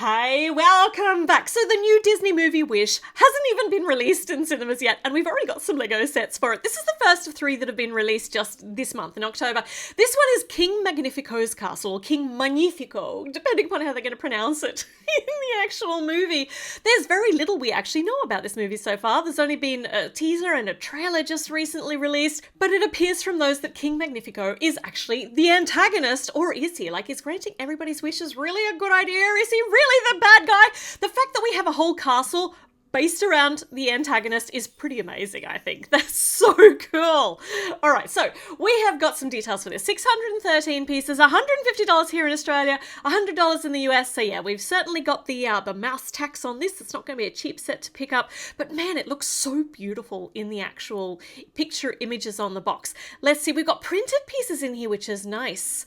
Hey, welcome back. So the new Disney movie Wish hasn't even been released in cinemas yet, and we've already got some Lego sets for it. This is the first of 3 that have been released just this month in October. This one is King Magnifico's castle, or King Magnifico, depending upon how they're going to pronounce it in the actual movie. There's very little we actually know about this movie so far. There's only been a teaser and a trailer just recently released, but it appears from those that King Magnifico is actually the antagonist, or is he? Like, is granting everybody's wishes really a good idea? Is he really the bad guy? The fact that we have a whole castle based around the antagonist is pretty amazing, I think. That's so cool. All right, so we have got some details for this. 613 pieces, $150 here in Australia, $100 in the US. So yeah, we've certainly got the mouse tax on this. It's not going to be a cheap set to pick up, but man, it looks so beautiful in the actual picture images on the box. Let's see, we've got printed pieces in here, which is nice.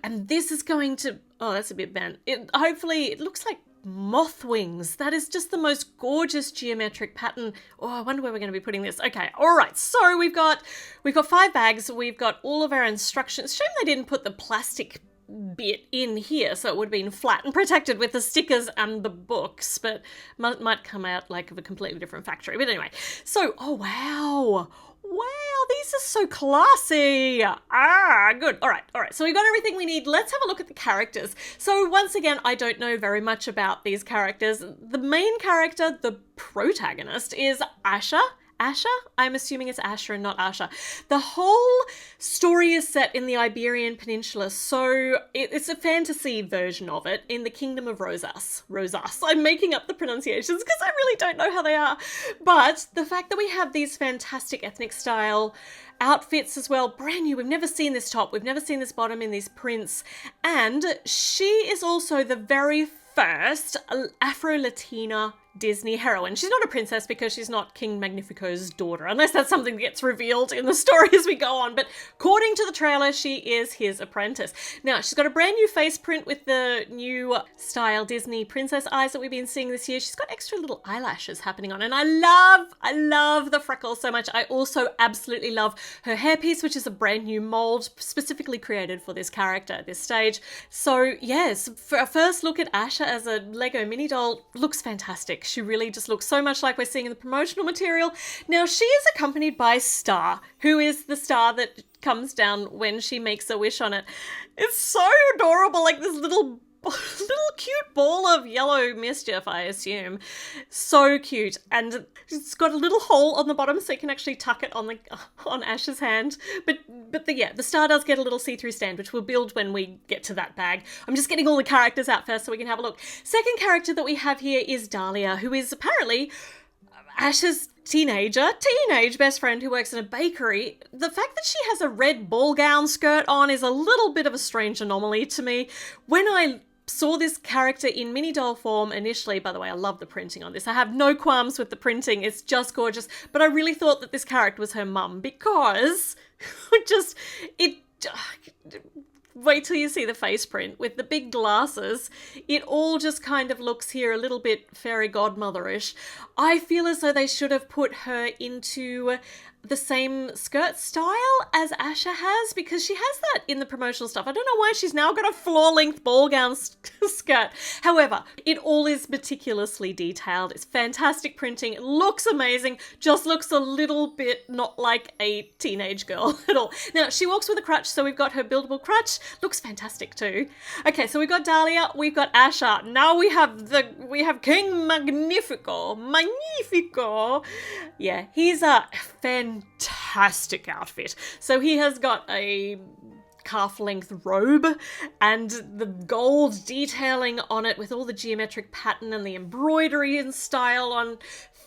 And this is going to, oh, that's a bit bent. Hopefully, it looks like moth wings. That is just the most gorgeous geometric pattern. Oh, I wonder where we're going to be putting this. Okay, all right. So we've got 5 bags. We've got all of our instructions. Shame they didn't put the plastic bit in here, so it would have been flat and protected with the stickers and the books, but might come out like of a completely different factory. But anyway, so, oh wow. Wow, these are so classy. Good. All right. So we've got everything we need. Let's have a look at the characters. So once again, I don't know very much about these characters. The main character, the protagonist, is Asha. Asha? I'm assuming it's Asher and not Asha. The whole story is set in the Iberian Peninsula, so it's a fantasy version of it in the Kingdom of Rosas. Rosas. I'm making up the pronunciations because I really don't know how they are. But the fact that we have these fantastic ethnic style outfits as well, brand new. We've never seen this top. We've never seen this bottom in these prints. And she is also the very first Afro-Latina Disney heroine. She's not a princess because she's not King Magnifico's daughter, unless that's something that gets revealed in the story as we go on. But according to the trailer, she is his apprentice. Now, she's got a brand new face print with the new style Disney princess eyes that we've been seeing this year. She's got extra little eyelashes happening on, and I love the freckles so much. I also absolutely love her hairpiece, which is a brand new mold specifically created for this character at this stage. So yes, for a first look at Asha as a Lego mini doll, looks fantastic. She really just looks so much like we're seeing in the promotional material. Now, she is accompanied by Star, who is the star that comes down when she makes a wish on it. It's so adorable, like this little cute ball of yellow mischief, I assume. So cute. And it's got a little hole on the bottom so you can actually tuck it on Ash's hand. But the star does get a little see-through stand, which we'll build when we get to that bag. I'm just getting all the characters out first so we can have a look. Second character that we have here is Dahlia, who is apparently Ash's teenage best friend who works in a bakery. The fact that she has a red ball gown skirt on is a little bit of a strange anomaly to me. When I saw this character in mini doll form initially, by the way, I love the printing on this. I have no qualms with the printing. It's just gorgeous. But I really thought that this character was her mum because wait till you see the face print with the big glasses. It all just kind of looks here a little bit fairy godmother-ish. I feel as though they should have put her into the same skirt style as Asha has, because she has that in the promotional stuff. I don't know why she's now got a floor-length ball gown skirt. However, it all is meticulously detailed. It's fantastic printing. It looks amazing. Just looks a little bit not like a teenage girl at all. Now, she walks with a crutch, so we've got her buildable crutch. Looks fantastic too. Okay, so we've got Dahlia, we've got Asha. Now we have King Magnifico. Magnifico. Yeah, he's a fantastic outfit. So he has got a calf-length robe and the gold detailing on it with all the geometric pattern and the embroidery and style on.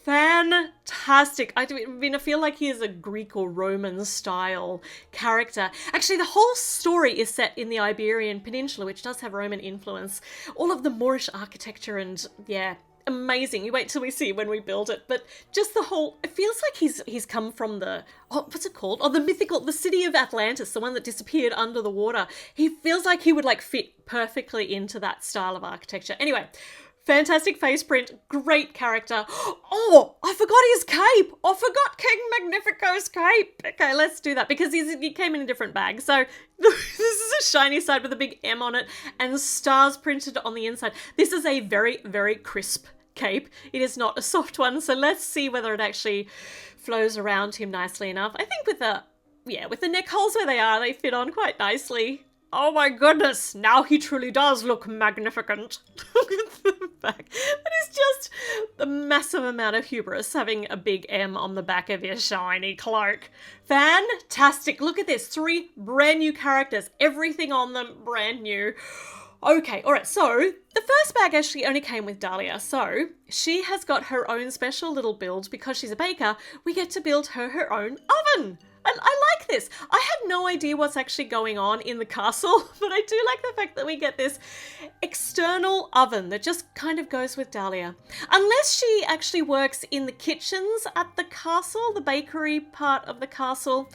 Fantastic. I feel like he is a Greek or Roman style character. Actually, the whole story is set in the Iberian Peninsula, which does have Roman influence. All of the Moorish architecture and, yeah, amazing. You wait till we see when we build it. But just the whole, it feels like he's come from the, what's it called? The city of Atlantis, the one that disappeared under the water. He feels like he would like fit perfectly into that style of architecture. Anyway, fantastic face print, great character. Oh, I forgot his cape. I forgot King Magnifico's cape. Okay, let's do that because he came in a different bag. So this is a shiny side with a big M on it and stars printed on the inside. This is a very, very crisp cape. It is not a soft one, so let's see whether it actually flows around him nicely enough. I think with the neck holes where they are, they fit on quite nicely. Oh my goodness, now he truly does look magnificent. Look at the back. That is just a massive amount of hubris, having a big M on the back of your shiny cloak. Fantastic. Look at this. 3 brand new characters. Everything on them brand new. Okay, alright, so the first bag actually only came with Dahlia, so she has got her own special little build. Because she's a baker, we get to build her own oven. I like this. I had no idea what's actually going on in the castle, but I do like the fact that we get this external oven that just kind of goes with Dahlia. Unless she actually works in the kitchens at the castle, the bakery part of the castle.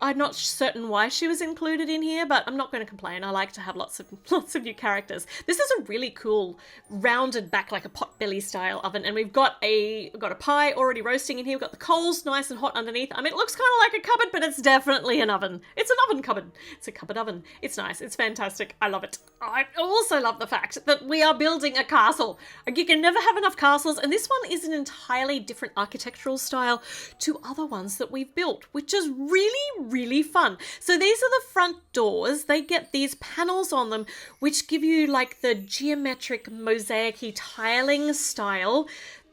I'm not certain why she was included in here, but I'm not going to complain. I like to have lots of new characters. This is a really cool rounded back, like a potbelly style oven, and we've got a pie already roasting in here. We've got the coals nice and hot underneath. I mean, it looks kind of like a cupboard, but it's definitely an oven. It's an oven cupboard. It's a cupboard oven. It's nice. It's fantastic. I love it. I also love the fact that we are building a castle. You can never have enough castles, and this one is an entirely different architectural style to other ones that we've built, which is really fun. So these are the front doors. They get these panels on them which give you like the geometric mosaic-y tiling style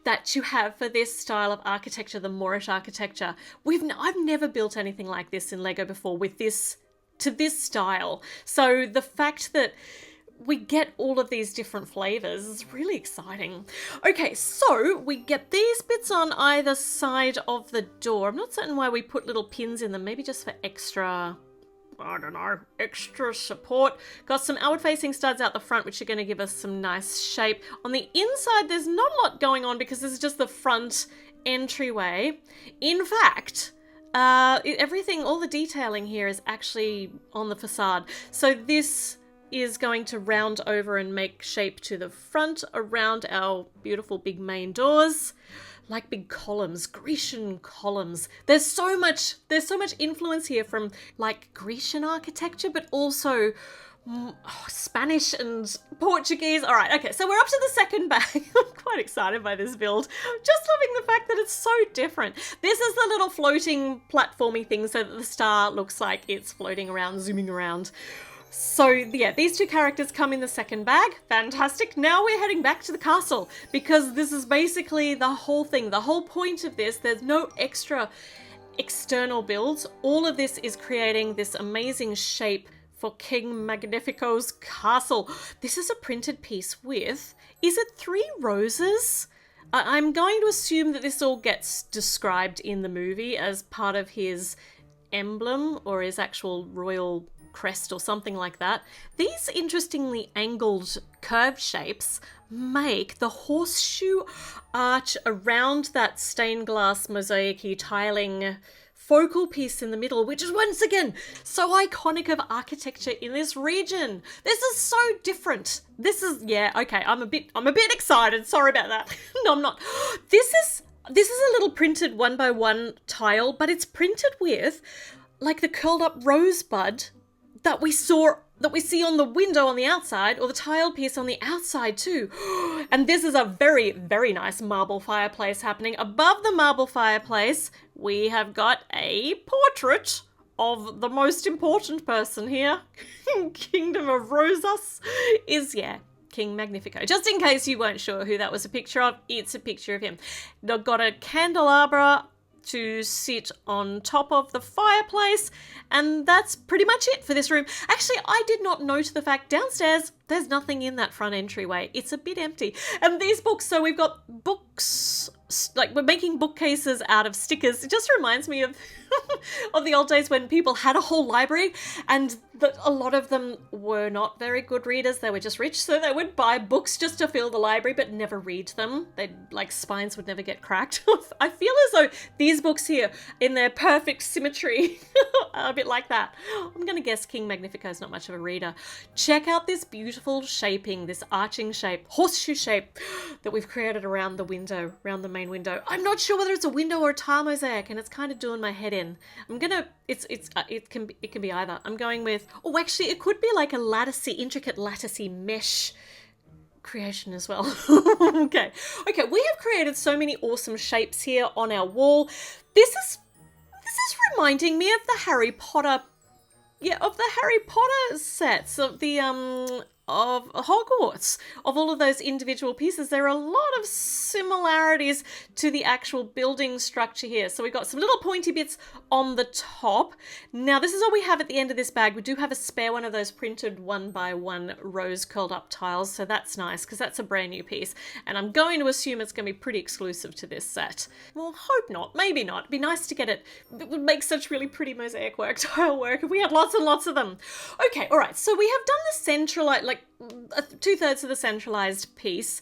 that you have for this style of architecture, the Moorish architecture. I've never built anything like this in Lego before with this to this style. So the fact that we get all of these different flavors is really exciting. Okay, so we get these bits on either side of the door. I'm not certain why we put little pins in them, maybe just for extra, I don't know, extra support. Got some outward-facing studs out the front, which are going to give us some nice shape. On the inside, there's not a lot going on because this is just the front entryway. In fact, everything, all the detailing here is actually on the facade. So this is going to round over and make shape to the front around our beautiful big main doors, like big columns, Grecian columns. There's so much influence here from like Grecian architecture, but also Spanish and Portuguese. All right, okay, so we're up to the second bag. I'm quite excited by this build. I'm just loving the fact that it's so different. This is the little floating platformy thing so that the star looks like it's floating around, zooming around. So yeah, these 2 characters come in the second bag. Fantastic. Now we're heading back to the castle because this is basically the whole thing. The whole point of this, there's no extra external builds. All of this is creating this amazing shape for King Magnifico's castle. This is a printed piece with, is it 3 roses? I'm going to assume that this all gets described in the movie as part of his emblem or his actual royal crest or something like that. These interestingly angled curved shapes make the horseshoe arch around that stained glass mosaic-y tiling focal piece in the middle, which is once again so iconic of architecture in this region. This is so different. This is, yeah, okay, I'm a bit excited. Sorry about that. No, I'm not. This is a little printed 1x1 tile, but it's printed with like the curled up rosebud that we see on the window on the outside, or the tile piece on the outside too. And this is a very, very nice marble fireplace happening. Above the marble fireplace, we have got a portrait of the most important person here. Kingdom of Rosas is, yeah, King Magnifico. Just in case you weren't sure who that was a picture of, it's a picture of him. They've got a candelabra to sit on top of the fireplace, and that's pretty much it for this room. Actually, I did not note the fact downstairs there's nothing in that front entryway. It's a bit empty. And these books, so we've got books, like we're making bookcases out of stickers. It just reminds me of of the old days when people had a whole library and a lot of them were not very good readers. They were just rich, so they would buy books just to fill the library but never read them. They'd, like, spines would never get cracked. I feel as though these books here, in their perfect symmetry, are a bit like that. I'm going to guess King Magnifico is not much of a reader. Check out this beautiful beautiful shaping, this arching shape, horseshoe shape that we've created around the window, around the main window. I'm not sure whether it's a window or a tile mosaic, and it's kind of doing my head in. It can be either. I'm going with, oh, actually, it could be like a intricate latticey mesh creation as well. Okay, we have created so many awesome shapes here on our wall. This is reminding me of the Harry Potter sets of the of Hogwarts, of all of those individual pieces. There are a lot of similarities to the actual building structure here. So we've got some little pointy bits on the top. Now this is all we have at the end of this bag. We do have a spare one of those printed 1x1 rose curled up tiles, so that's nice because that's a brand new piece, and I'm going to assume it's going to be pretty exclusive to this set. Well, hope not, maybe not. It'd be nice to get it. It would make such really pretty mosaic work, tile work, if we had lots and lots of them. Okay, all right, so we have done the centralized, like 2/3 of the centralized piece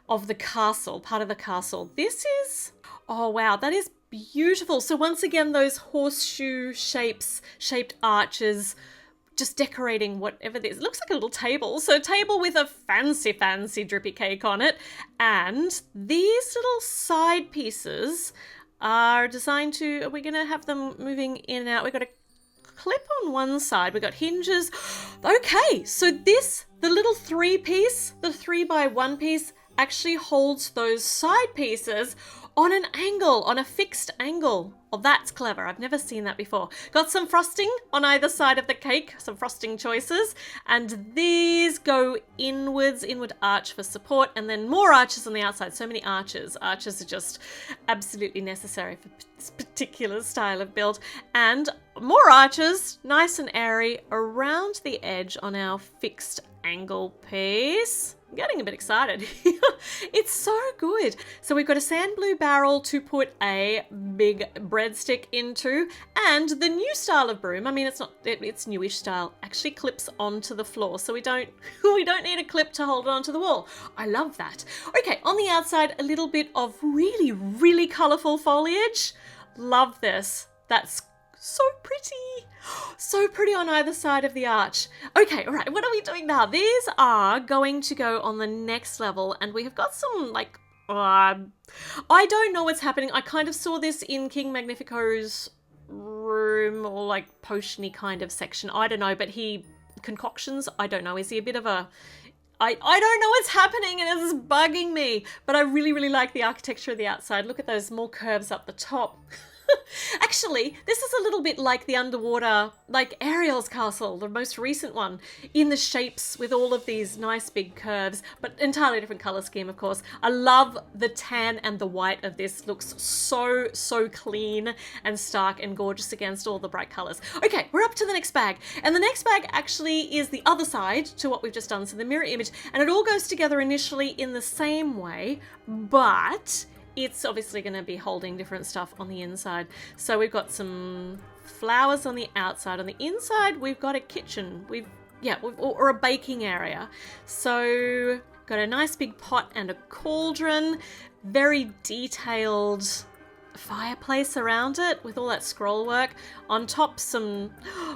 of the castle, part of the castle. This is, oh wow, that is beautiful. So once again, those horseshoe shaped arches, just decorating whatever this. It looks like a little table. So a table with a fancy drippy cake on it. And these little side pieces are designed to, are we going to have them moving in and out? We've got a clip on one side. We've got hinges. Okay, so the little 3-piece, the 3x1 piece actually holds those side pieces on an angle, on a fixed angle. Oh, that's clever. I've never seen that before. Got some frosting on either side of the cake, some frosting choices, and these go inwards, inward arch for support, and then more arches on the outside. So many arches. Arches are just absolutely necessary for this particular style of build. And more arches, nice and airy, around the edge on our fixed angle piece. I'm getting a bit excited. It's so good. So we've got a sand blue barrel to put a big breadstick into, and the new style of broom, I mean, it's newish style, actually clips onto the floor, so we don't need a clip to hold it onto the wall. I love that. Okay, on the outside, a little bit of really colorful foliage. Love this. That's so pretty. So pretty on either side of the arch. Okay, all right, what are we doing now? These are going to go on the next level, and we have got some, like, I don't know what's happening. I kind of saw this in King Magnifico's room, or like potion-y kind of section. I don't know, but concoctions, I don't know. Is he a bit of a... I don't know what's happening, and it's bugging me, but I really like the architecture of the outside. Look at those more curves up the top. Actually, this is a little bit like the underwater, like Ariel's castle, the most recent one, in the shapes with all of these nice big curves, but entirely different color scheme, of course. I love the tan and the white of this. Looks so clean and stark and gorgeous against all the bright colors. Okay, we're up to the next bag, and the next bag actually is the other side to what we've just done, so the mirror image, and it all goes together initially in the same way, but it's obviously going to be holding different stuff on the inside. So we've got some flowers on the outside. On the inside, we've got a kitchen. Or a baking area. So got a nice big pot and a cauldron. Very detailed fireplace around it with all that scroll work. On top,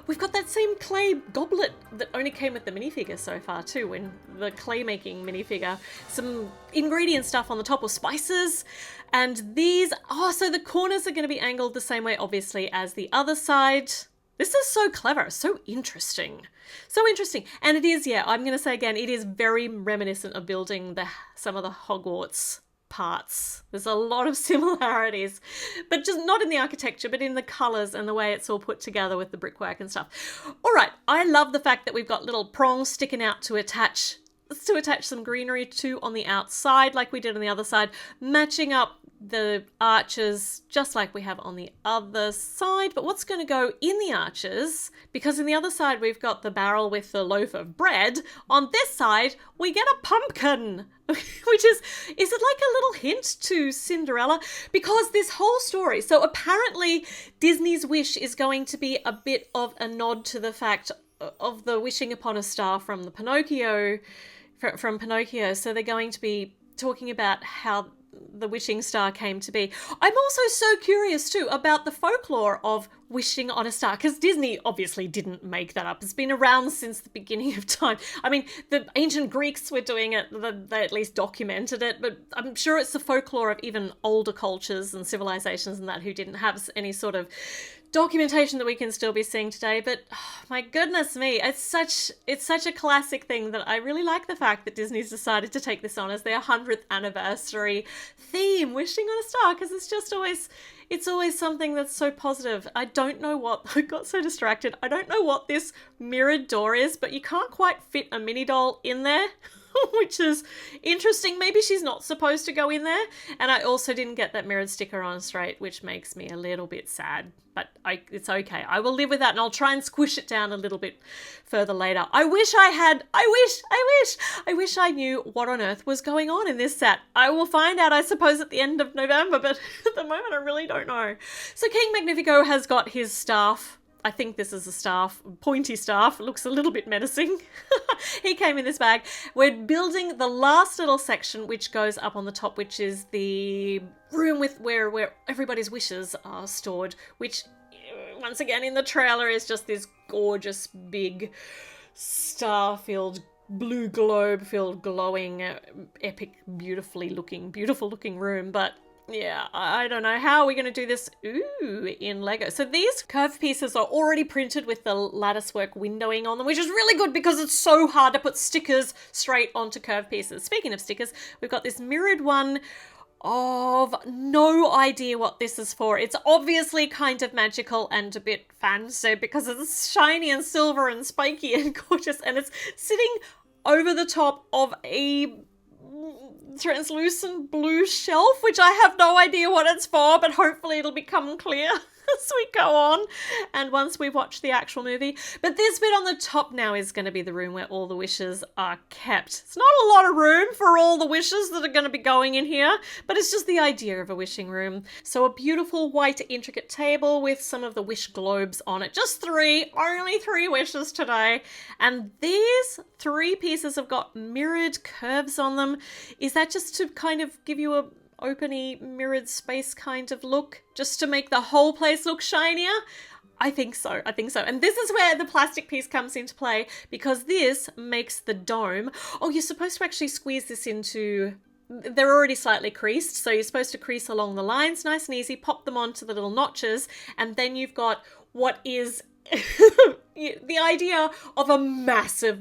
we've got that same clay goblet that only came with the minifigure so far too, in the clay making minifigure. Some ingredient stuff on the top, or spices. And these, so the corners are going to be angled the same way, obviously, as the other side. This is so clever, so interesting. So interesting. And it is, I'm going to say again, it is very reminiscent of building some of the Hogwarts parts. There's a lot of similarities, but just not in the architecture, but in the colors and the way it's all put together with the brickwork and stuff. All right, I love the fact that we've got little prongs sticking out to attach some greenery to on the outside, like we did on the other side, matching up the arches just like we have on the other side. But what's going to go in the arches, because in the other side we've got the barrel with the loaf of bread, on this side we get a pumpkin, which is it like a little hint to Cinderella? Because this whole story, so apparently Disney's wish is going to be a bit of a nod to the fact of the wishing upon a star from the Pinocchio, from Pinocchio. So they're going to be talking about how the wishing star came to be. I'm also so curious too about the folklore of wishing on a star, because Disney obviously didn't make that up. It's been around since the beginning of time. I mean, the ancient Greeks were doing it, they at least documented it, but I'm sure it's the folklore of even older cultures and civilizations and that who didn't have any sort of documentation that we can still be seeing today. But oh, my goodness me, it's such a classic thing that I really like the fact that Disney's decided to take this on as their 100th anniversary theme, wishing on a star, because it's always something that's so positive. I don't know what, I got so distracted. I don't know what this mirrored door is, but you can't quite fit a mini doll in there, which is interesting. Maybe she's not supposed to go in there. And I also didn't get that mirrored sticker on straight, which makes me a little bit sad. But it's okay. I will live with that, and I'll try and squish it down a little bit further later. I wish I knew what on earth was going on in this set. I will find out, I suppose, at the end of November, but at the moment I really don't know. So King Magnifico has got his staff. I think this is a staff, pointy staff. It looks a little bit menacing. He came in this bag. We're building the last little section, which goes up on the top, which is the room with where everybody's wishes are stored, which once again in the trailer is just this gorgeous big star-filled, blue globe-filled, glowing, epic, beautiful looking room. But yeah, I don't know. How are we going to do this? Ooh, in Lego. So these curved pieces are already printed with the latticework windowing on them, which is really good because it's so hard to put stickers straight onto curved pieces. Speaking of stickers, we've got this mirrored one of no idea what this is for. It's obviously kind of magical and a bit fancy because it's shiny and silver and spiky and gorgeous, and it's sitting over the top of a translucent blue shelf, which I have no idea what it's for, but hopefully it'll become clear as we go on and once we watch the actual movie. But this bit on the top now is going to be the room where all the wishes are kept. It's not a lot of room for all the wishes that are going to be going in here, but it's just the idea of a wishing room. So a beautiful white intricate table with some of the wish globes on it. Just only three wishes today. And these three pieces have got mirrored curves on them. Is that just to kind of give you a openy mirrored space kind of look, just to make the whole place look shinier? I think so. And this is where the plastic piece comes into play, because this makes the dome. Oh, you're supposed to actually squeeze this into, they're already slightly creased, so you're supposed to crease along the lines nice and easy, pop them onto the little notches, and then you've got what is the idea of a massive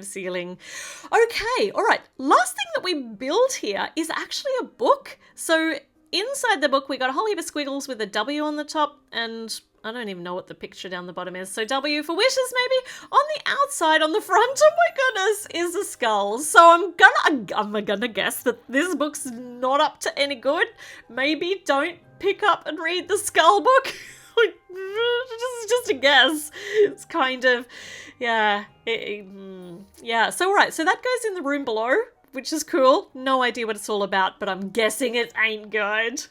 ceiling. Okay, all right. Last thing that we build here is actually a book. So inside the book, we got a whole heap of squiggles with a W on the top, and I don't even know what the picture down the bottom is. So W for wishes, maybe. On the outside, on the front, oh my goodness, is a skull. So I'm gonna guess that this book's not up to any good. Maybe don't pick up and read the skull book. This is just a guess. It's kind of, yeah. Yeah, so all right. So that goes in the room below, which is cool. No idea what it's all about, but I'm guessing it ain't good.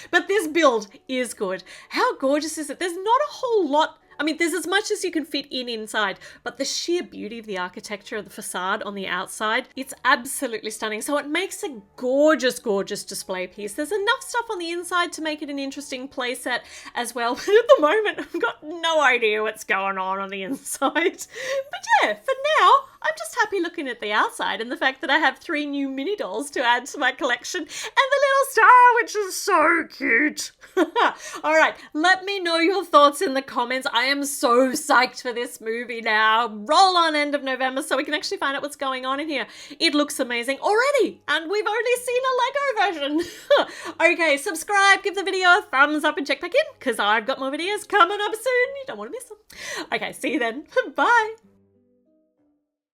But this build is good. How gorgeous is it? There's not a whole lot. I mean, there's as much as you can fit inside, but the sheer beauty of the architecture of the facade on the outside, it's absolutely stunning. So it makes a gorgeous display piece. There's enough stuff on the inside to make it an interesting playset as well. But at the moment, I've got no idea what's going on the inside. But yeah, for now, I'm just happy looking at the outside and the fact that I have 3 new mini dolls to add to my collection, and the little star, which is so cute. All right, let me know your thoughts in the comments. I am so psyched for this movie now. Roll on end of November so we can actually find out what's going on in here. It looks amazing already, and we've only seen a Lego version. Okay, subscribe, give the video a thumbs up, and check back in because I've got more videos coming up soon. You don't want to miss them. Okay, see you then. Bye.